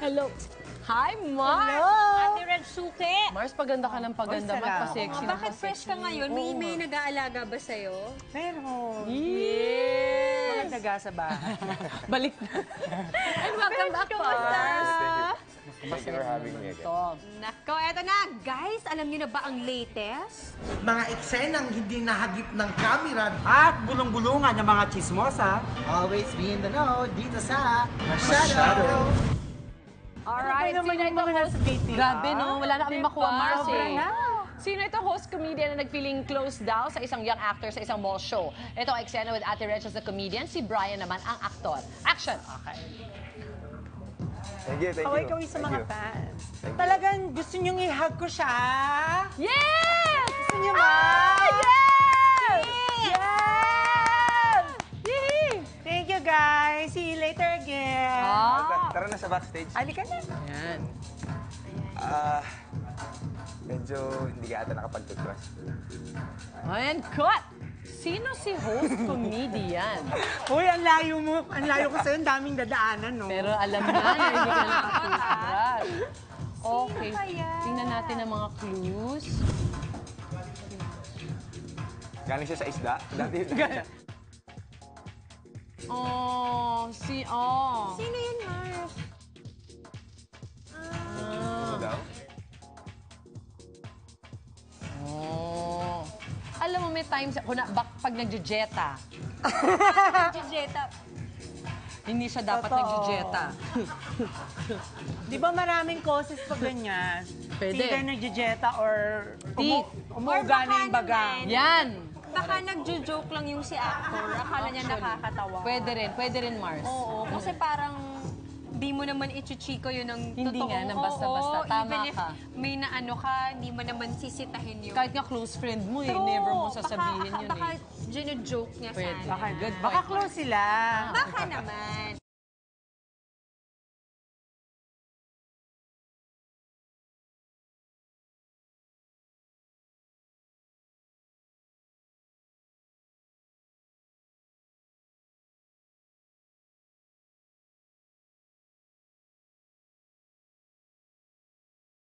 Hello. Hi, Mars! Ate Red Suke! Mars, paganda ka ng paganda. Magpa-sexy. Bakit fresh ka ngayon? May nag-aalaga ba sa'yo? Meron. Yes! Mga daga sa bahay. Balik na. And welcome back, Mars. Thank you for having me again. Nako, eto na. Guys, alam niyo na ba ang latest? Mga eksenang hindi nahagip ng kamera. At bulong-bulungan ng mga chismosa. Always be in the know dito sa Masyado. Alright, Ano ba sino naman yung itong mga host? nasa BTR? Grabe, no? Wala na kami makuha, Mars, Sobra eh. na. Sino itong host comedian na nagpiling close daw sa isang young actor sa isang mall show? Ito ang eksena with Ate Reg as the comedian, si Brian naman ang aktor. Action! Okay. Thank you, thank you. Kaway-kaway sa mga Thank you. fans. Talagang gusto niyong i-hug ko siya? Yes! Gusto niyo ba? Yes! Yes! Yee! Thank you, guys. See you later again. Tara na sa backstage. Halika na. Yan. Medyo hindi ka ata nakapag-toothbrush. Ayan, cut! Sino si host comedian? Uy, ang layo mo. Ang layo ko sa'yo. Ang daming dadaanan, no? Pero alam na hindi ka nakatoothbrush. Okay. kaya? Tingnan natin ang mga clues. Galing siya sa isda. Dati Sino yun, Mars? Ano daw? Oh. Alam mo, may times, pag nagje-jeta, Jujeta. hindi siya dapat Totoo. nagje-jeta. Di ba maraming causes pag ganyan? Pwede. Either nagjejeta or Teeth. umuuga na yung baga. Yan! Baka nagjo-joke lang yung si actor. Akala niya nakakatawa. Pwede rin, Mars. Oo, kasi parang di mo naman ichuchiko yun ng Hindi totoo. nga, ng basta-basta. Oo, Tama even if ka. may naano ka, hindi mo naman sisitahin yun. Kahit nga close friend mo, True. never mo sasabihin baka, yun baka eh. gino-joke niya Pwede. sana. Baka good Baka point, close sila. Baka naman.